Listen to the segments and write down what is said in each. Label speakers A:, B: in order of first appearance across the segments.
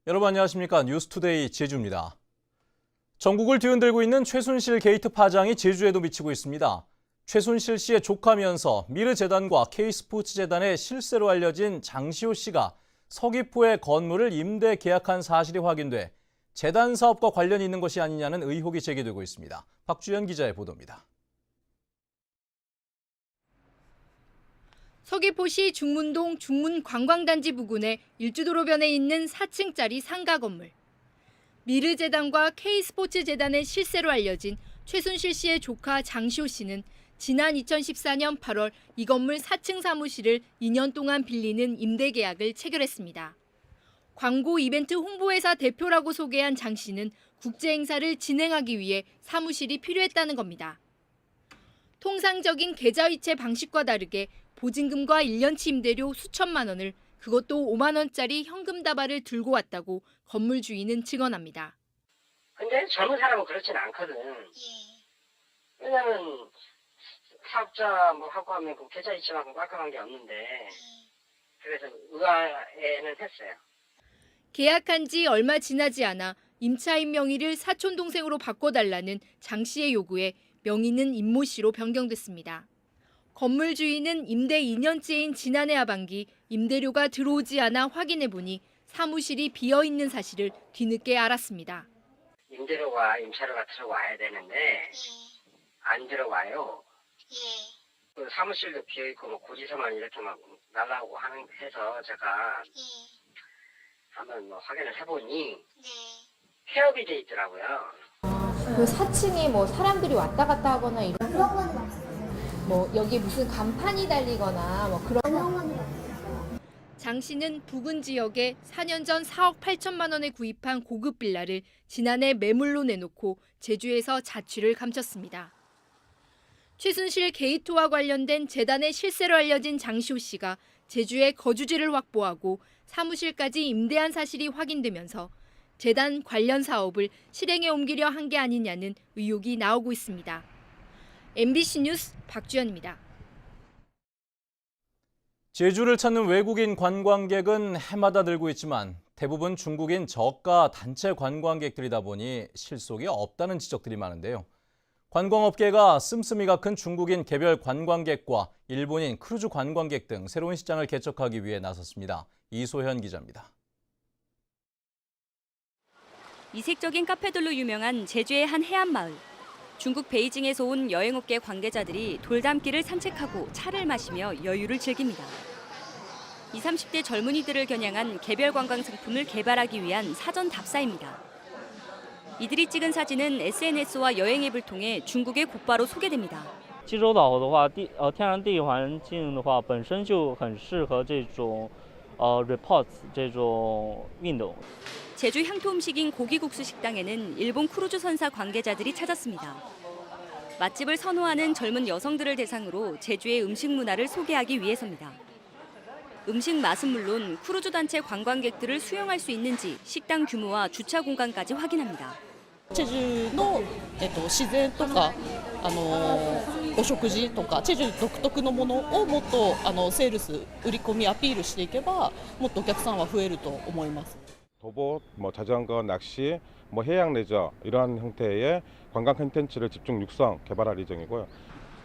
A: 여러분 안녕하십니까? 뉴스투데이 제주입니다. 전국을 뒤흔들고 있는 최순실 게이트 파장이 제주에도 미치고 있습니다. 최순실 씨의 조카면서 미르재단과 K스포츠재단의 실세로 알려진 장시호 씨가 서귀포의 건물을 임대 계약한 사실이 확인돼 재단 사업과 관련이 있는 것이 아니냐는 의혹이 제기되고 있습니다. 박주연 기자의 보도입니다.
B: 서귀포시 중문동 중문관광단지 부근의 일주도로변에 있는 4층짜리 상가 건물. 미르재단과 K스포츠재단의 실세로 알려진 최순실 씨의 조카 장시호 씨는 지난 2014년 8월 이 건물 4층 사무실을 2년 동안 빌리는 임대 계약을 체결했습니다. 광고 이벤트 홍보회사 대표라고 소개한 장 씨는 국제 행사를 진행하기 위해 사무실이 필요했다는 겁니다. 통상적인 계좌이체 방식과 다르게 보증금과 1년치 임대료 수천만 원을 그것도 5만 원짜리 현금 다발을 들고 왔다고 건물 주인은 증언합니다.
C: 근데 젊은 사람은 그렇지는 않거든. 왜냐면 사업자 뭐 하고 하면 그 계좌이체만큼 깔끔한 게 없는데 그래서 의아해는 했어요.
B: 계약한 지 얼마 지나지 않아 임차인 명의를 사촌 동생으로 바꿔달라는 장 씨의 요구에 명의는 임모 씨로 변경됐습니다. 건물 주인은 임대 2년째인 지난해 하반기 임대료가 들어오지 않아 확인해보니 사무실이 비어있는 사실을 뒤늦게 알았습니다.
C: 임대료가 임차료가 들어와야 되는데 안 들어와요. 그 사무실도 비어있고 뭐 고지서만 이렇게 막 날라오고 해서 제가 한번 뭐 확인을 해보니 폐업이 돼 있더라고요.
D: 그 4층에 뭐 사람들이 왔다 갔다 하거나 이런
E: 그런 건 없어요.
D: 뭐 여기 무슨 간판이 달리거나 뭐 그런
E: 그런 건 없어요.
B: 장 씨는 부근 지역에 4년 전 4억 8천만 원에 구입한 고급 빌라를 지난해 매물로 내놓고 제주에서 자취를 감췄습니다. 최순실 게이트와 관련된 재단의 실세로 알려진 장시호 씨가 제주에 거주지를 확보하고 사무실까지 임대한 사실이 확인되면서 재단 관련 사업을 실행에 옮기려 한 게 아니냐는 의혹이 나오고 있습니다. MBC 뉴스 박주연입니다.
A: 제주를 찾는 외국인 관광객은 해마다 늘고 있지만 대부분 중국인 저가 단체 관광객들이다 보니 실속이 없다는 지적들이 많은데요. 관광업계가 씀씀이가 큰 중국인 개별 관광객과 일본인 크루즈 관광객 등 새로운 시장을 개척하기 위해 나섰습니다. 이소현 기자입니다.
F: 이색적인 카페들로 유명한 제주의 한 해안마을. 중국 베이징에서 온 여행업계 관계자들이 돌담길을 산책하고 차를 마시며 여유를 즐깁니다. 20, 30대 젊은이들을 겨냥한 개별 관광 상품을 개발하기 위한 사전 답사입니다. 이들이 찍은 사진은 SNS와 여행 앱을 통해 중국에 곧바로 소개됩니다.
G: 济州岛的话，天然地理环境的话，本身就很适合这种reports 这种运动。
F: 제주 향토 음식인 고기국수 식당에는 일본 크루즈 선사 관계자들이 찾았습니다. 맛집을 선호하는 젊은 여성들을 대상으로 제주의 음식 문화를 소개하기 위해서입니다. 음식 맛은 물론 크루즈 단체 관광객들을 수용할 수 있는지 식당 규모와 주차 공간까지 확인합니다.
H: チェジュの、自然とかお食事とかチェジュ独特のものをもっとセールス売り込みアピールしていけばもっとお客さんは増えると思います。
I: 도보, 자전거, 낚시, 해양 레저 이러한 형태의 관광 콘텐츠를 집중 육성 개발할 예정이고요.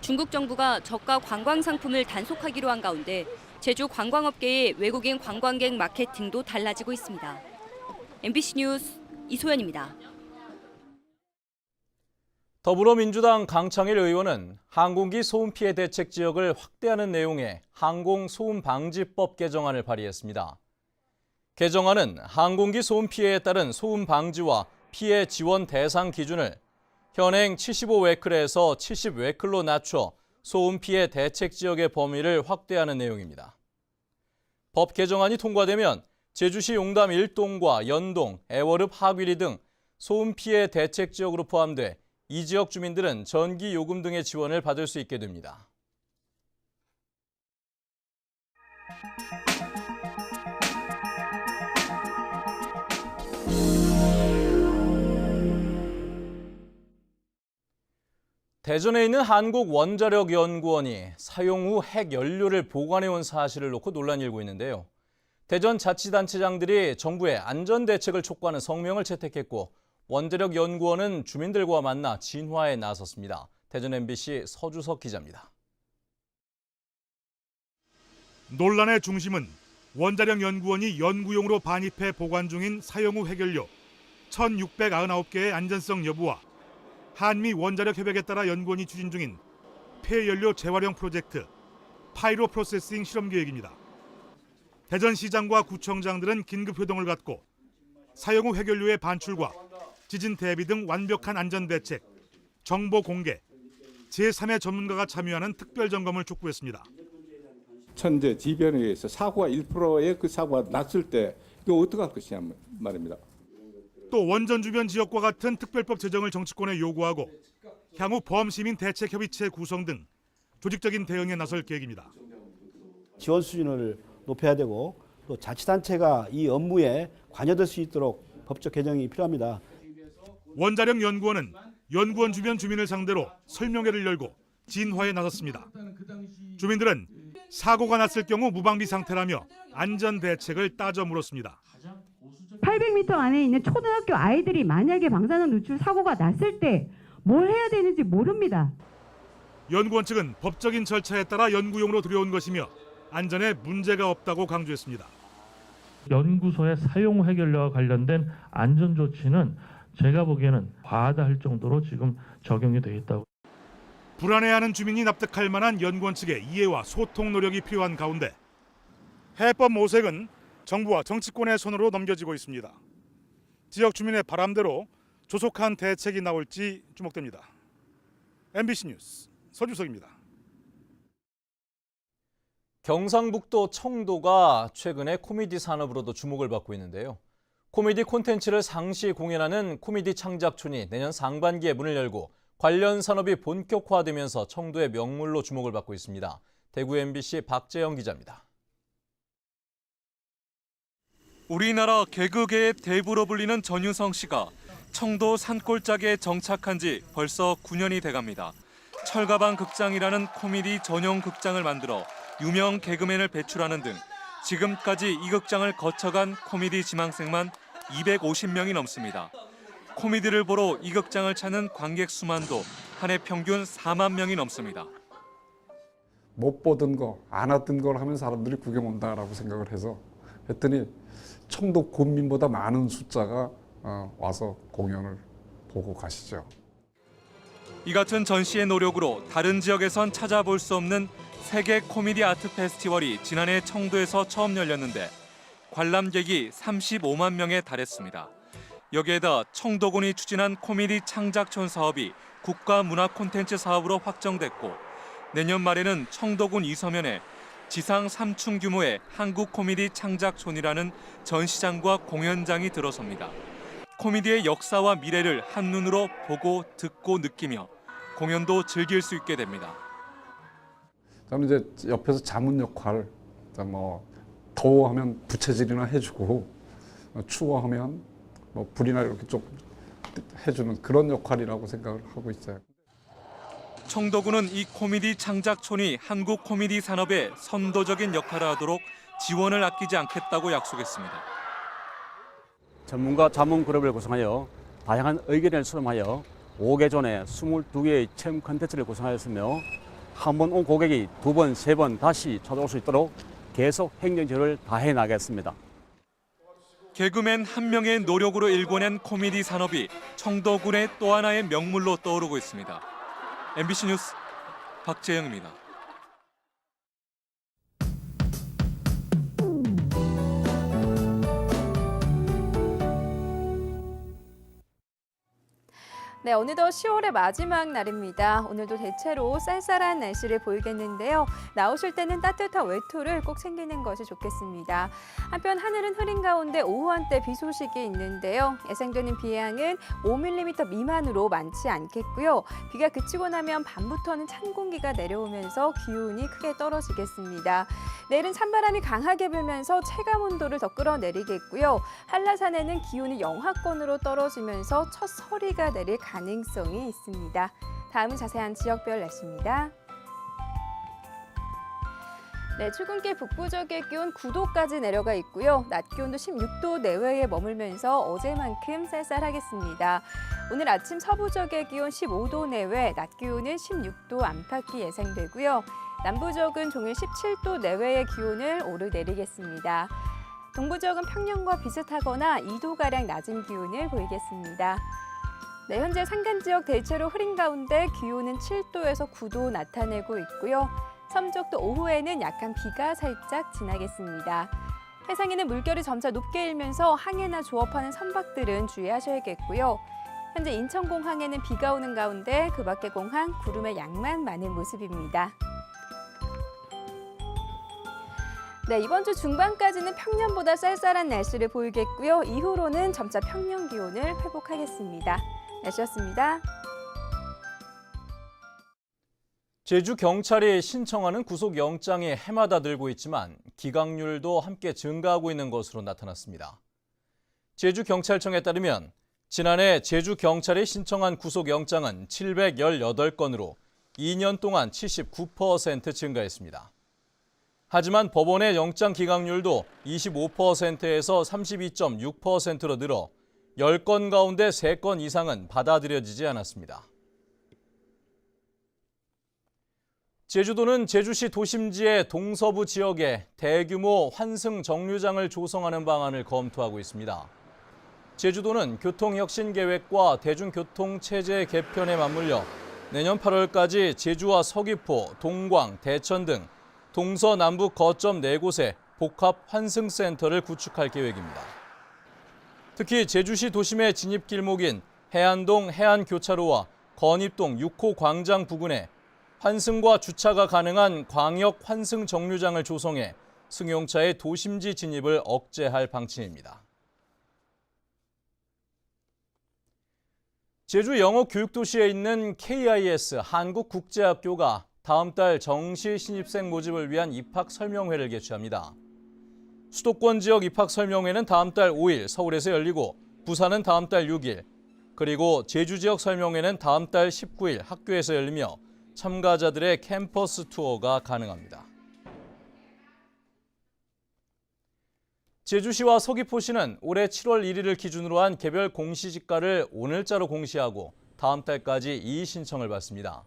F: 중국 정부가 저가 관광 상품을 단속하기로 한 가운데 제주 관광업계의 외국인 관광객 마케팅도 달라지고 있습니다. MBC 뉴스 이소연입니다.
A: 더불어민주당 강창일 의원은 항공기 소음 피해 대책 지역을 확대하는 내용의 항공소음방지법 개정안을 발의했습니다. 개정안은 항공기 소음 피해에 따른 소음 방지와 피해 지원 대상 기준을 현행 75웨클에서 70웨클로 낮춰 소음 피해 대책 지역의 범위를 확대하는 내용입니다. 법 개정안이 통과되면 제주시 용담 1동과 연동, 애월읍 하귀리 등 소음 피해 대책 지역으로 포함돼 이 지역 주민들은 전기 요금 등의 지원을 받을 수 있게 됩니다. 대전에 있는 한국원자력연구원이 사용 후 핵 연료를 보관해온 사실을 놓고 논란이 일고 있는데요. 대전자치단체장들이 정부의 안전대책을 촉구하는 성명을 채택했고 원자력연구원은 주민들과 만나 진화에 나섰습니다. 대전 MBC 서주석 기자입니다.
J: 논란의 중심은 원자력연구원이 연구용으로 반입해 보관 중인 사용 후 해결료 1,699개의 안전성 여부와 한미 원자력 협약에 따라 연구원이 추진 중인 폐연료 재활용 프로젝트 파이로 프로세싱 실험 계획입니다. 대전시장과 구청장들은 긴급 회동을 갖고 사용 후 해결료의 반출과 지진 대비 등 완벽한 안전 대책, 정보 공개, 제3의 전문가가 참여하는 특별 점검을 촉구했습니다.
K: 천재 지변에 의해서 사고가 1%의 그 사고가 났을 때 이거 어떻게 할 것이냐 말입니다.
J: 또 원전 주변 지역과 같은 특별법 제정을 정치권에 요구하고 향후 범시민 대책협의체 구성 등 조직적인 대응에 나설 계획입니다.
L: 지원 수준을 높여야 되고 또 자치단체가 이 업무에 관여될 수 있도록 법적 개정이 필요합니다.
J: 원자력연구원은 연구원 주변 주민을 상대로 설명회를 열고 진화에 나섰습니다. 주민들은 사고가 났을 경우 무방비 상태라며 안전 대책을 따져 물었습니다.
M: 800m 안에 있는 초등학교 아이들이 만약에 방사능 누출 사고가 났을 때 뭘 해야 되는지 모릅니다.
J: 연구원 측은 법적인 절차에 따라 연구용으로 들여온 것이며 안전에 문제가 없다고 강조했습니다.
N: 연구소의 사용 해결료와 관련된 안전 조치는 제가 보기에는 과하다 할 정도로 지금 적용이 되어 있다고.
J: 불안해하는 주민이 납득할 만한 연구원 측의 이해와 소통 노력이 필요한 가운데 해법 모색은 정부와 정치권의 손으로 넘겨지고 있습니다. 지역 주민의 바람대로 조속한 대책이 나올지 주목됩니다. MBC 뉴스 서주석입니다.
A: 경상북도 청도가 최근에 코미디 산업으로도 주목을 받고 있는데요. 코미디 콘텐츠를 상시 공연하는 코미디 창작촌이 내년 상반기에 문을 열고 관련 산업이 본격화되면서 청도의 명물로 주목을 받고 있습니다. 대구 MBC 박재영 기자입니다.
O: 우리나라 개그계의 대부로 불리는 전유성 씨가 청도 산골짜기에 정착한 지 벌써 9년이 돼갑니다. 철가방 극장이라는 코미디 전용 극장을 만들어 유명 개그맨을 배출하는 등 지금까지 이 극장을 거쳐간 코미디 지망생만 250명이 넘습니다. 코미디를 보러 이 극장을 찾는 관객 수만도 한 해 평균 4만 명이 넘습니다.
K: 못 보던 거, 안 왔던 걸 하면 사람들이 구경 온다라고 생각을 했더니 청도 군민보다 많은 숫자가 와서 공연을 보고 가시죠.
O: 이 같은 전시의 노력으로 다른 지역에선 찾아볼 수 없는 세계 코미디 아트 페스티벌이 지난해 청도에서 처음 열렸는데 관람객이 35만 명에 달했습니다. 여기에다 청도군이 추진한 코미디 창작촌 사업이 국가 문화 콘텐츠 사업으로 확정됐고 내년 말에는 청도군 이서면에 지상 3층 규모의 한국 코미디 창작촌이라는 전시장과 공연장이 들어섭니다. 코미디의 역사와 미래를 한눈으로 보고 듣고 느끼며 공연도 즐길 수 있게 됩니다.
K: 저는 이제 옆에서 자문 역할, 더워하면 부채질이나 해주고 추워하면 불이나 이렇게 좀 해주는 그런 역할이라고 생각을 하고 있어요.
O: 청도군은 이 코미디 창작촌이 한국 코미디 산업에 선도적인 역할을 하도록 지원을 아끼지 않겠다고 약속했습니다.
L: 전문가 자문 그룹을 구성하여 다양한 의견을 수렴하여 5개 존에 22개의 체험 콘텐츠를 구성하였으며 한 번 온 고객이 2번, 3번 다시 찾아올 수 있도록 계속 행정지원을 다해 나가겠습니다.
O: 개그맨 한 명의 노력으로 일궈낸 코미디 산업이 청도군의 또 하나의 명물로 떠오르고 있습니다. MBC 뉴스 박재영입니다.
D: 네, 어느덧 10월의 마지막 날입니다. 오늘도 대체로 쌀쌀한 날씨를 보이겠는데요. 나오실 때는 따뜻한 외투를 꼭 챙기는 것이 좋겠습니다. 한편 하늘은 흐린 가운데 오후 한때 비 소식이 있는데요. 예상되는 비 양은 5mm 미만으로 많지 않겠고요. 비가 그치고 나면 밤부터는 찬 공기가 내려오면서 기온이 크게 떨어지겠습니다. 내일은 찬바람이 강하게 불면서 체감 온도를 더 끌어내리겠고요. 한라산에는 기온이 영하권으로 떨어지면서 첫 서리가 내릴 가능성이 있습니다. 다음은 자세한 지역별 날씨입니다. 네, 출근길 북부 지역의 기온 9도까지 내려가 있고요. 낮 기온도 16도 내외에 머물면서 어제만큼 쌀쌀하겠습니다. 오늘 아침 서부 지역의 기온 15도 내외, 낮 기온은 16도 안팎이 예상되고요. 남부 지역은 종일 17도 내외의 기온을 오르내리겠습니다. 동부 지역은 평년과 비슷하거나 2도가량 낮은 기온을 보이겠습니다. 네, 현재 산간 지역 대체로 흐린 가운데 기온은 7도에서 9도 나타내고 있고요. 섬쪽도 오후에는 약한 비가 살짝 지나겠습니다. 해상에는 물결이 점차 높게 일면서 항해나 조업하는 선박들은 주의하셔야겠고요. 현재 인천공항에는 비가 오는 가운데 그 밖의 공항 구름의 양만 많은 모습입니다. 네, 이번 주 중반까지는 평년보다 쌀쌀한 날씨를 보이겠고요. 이후로는 점차 평년 기온을 회복하겠습니다. 날씨였습니다.
A: 제주 경찰이 신청하는 구속영장이 해마다 늘고 있지만 기각률도 함께 증가하고 있는 것으로 나타났습니다. 제주경찰청에 따르면 지난해 제주경찰이 신청한 구속영장은 718건으로 2년 동안 79% 증가했습니다. 하지만 법원의 영장 기각률도 25%에서 32.6%로 늘어 10건 가운데 3건 이상은 받아들여지지 않았습니다. 제주도는 제주시 도심지의 동서부 지역에 대규모 환승 정류장을 조성하는 방안을 검토하고 있습니다. 제주도는 교통혁신계획과 대중교통체제 개편에 맞물려 내년 8월까지 제주와 서귀포, 동광, 대천 등 동서남북 거점 4곳에 복합 환승센터를 구축할 계획입니다. 특히 제주시 도심의 진입길목인 해안동 해안교차로와 건입동 6호 광장 부근에 환승과 주차가 가능한 광역 환승 정류장을 조성해 승용차의 도심지 진입을 억제할 방침입니다. 제주 영어교육도시에 있는 KIS 한국국제학교가 다음 달 정시 신입생 모집을 위한 입학 설명회를 개최합니다. 수도권 지역 입학 설명회는 다음 달 5일 서울에서 열리고 부산은 다음 달 6일, 그리고 제주 지역 설명회는 다음 달 19일 학교에서 열리며 참가자들의 캠퍼스 투어가 가능합니다. 제주시와 서귀포시는 올해 7월 1일을 기준으로 한 개별 공시지가를 오늘자로 공시하고 다음 달까지 이의 신청을 받습니다.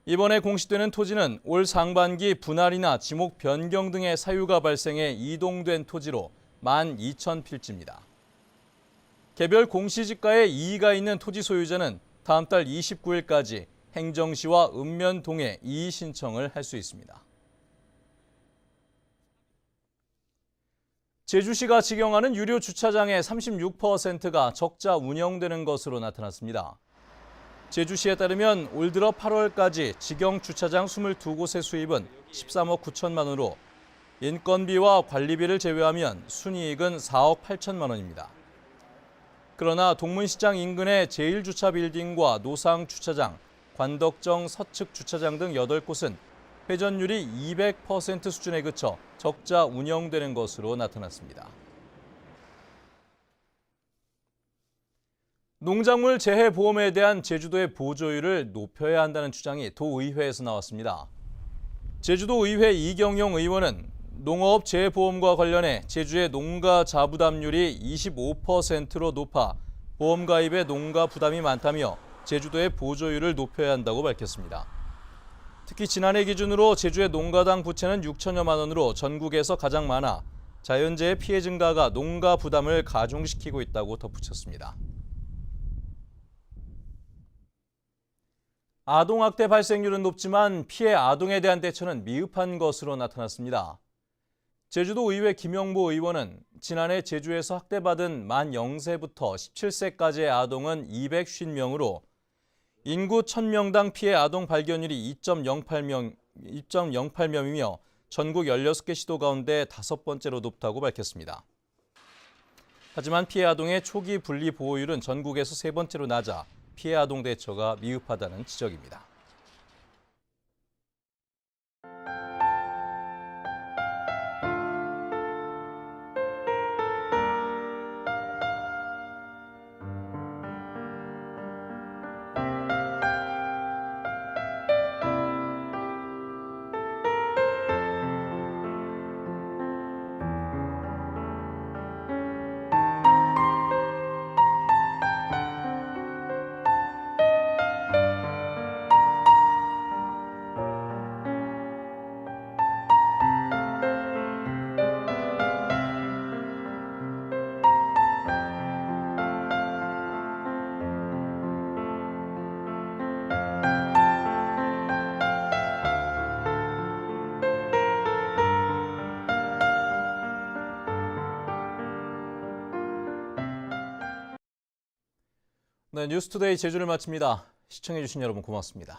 A: 이번에 공시되는 토지는 올 상반기 분할이나 지목 변경 등의 사유가 발생해 이동된 토지로 12,000필지입니다. 개별 공시지가에 이의가 있는 토지 소유자는 다음 달 29일까지 행정시와 읍면동에 이의 신청을 할 수 있습니다. 제주시가 직영하는 유료 주차장의 36%가 적자 운영되는 것으로 나타났습니다. 제주시에 따르면 올 들어 8월까지 직영 주차장 22곳의 수입은 13억 9천만 원으로 인건비와 관리비를 제외하면 순이익은 4억 8천만 원입니다. 그러나 동문시장 인근의 제1주차빌딩과 노상주차장, 관덕정 서측 주차장 등 8곳은 회전율이 200% 수준에 그쳐 적자 운영되는 것으로 나타났습니다. 농작물 재해 보험에 대한 제주도의 보조율을 높여야 한다는 주장이 도의회에서 나왔습니다. 제주도의회 이경용 의원은 농업 재해 보험과 관련해 제주의 농가 자부담률이 25%로 높아 보험 가입에 농가 부담이 많다며 제주도의 보조율을 높여야 한다고 밝혔습니다. 특히 지난해 기준으로 제주의 농가당 부채는 6천여만 원으로 전국에서 가장 많아 자연재해 피해 증가가 농가 부담을 가중시키고 있다고 덧붙였습니다. 아동학대 발생률은 높지만 피해 아동에 대한 대처는 미흡한 것으로 나타났습니다. 제주도의회 김영보 의원은 지난해 제주에서 학대받은 만 0세부터 17세까지의 아동은 250명으로 인구 1000명당 피해 아동 발견율이 2.08명이며 전국 16개 시도 가운데 5번째로 높다고 밝혔습니다. 하지만 피해 아동의 초기 분리 보호율은 전국에서 3번째로 낮아 피해 아동 대처가 미흡하다는 지적입니다. 네, 뉴스투데이 제주를 마칩니다. 시청해주신 여러분 고맙습니다.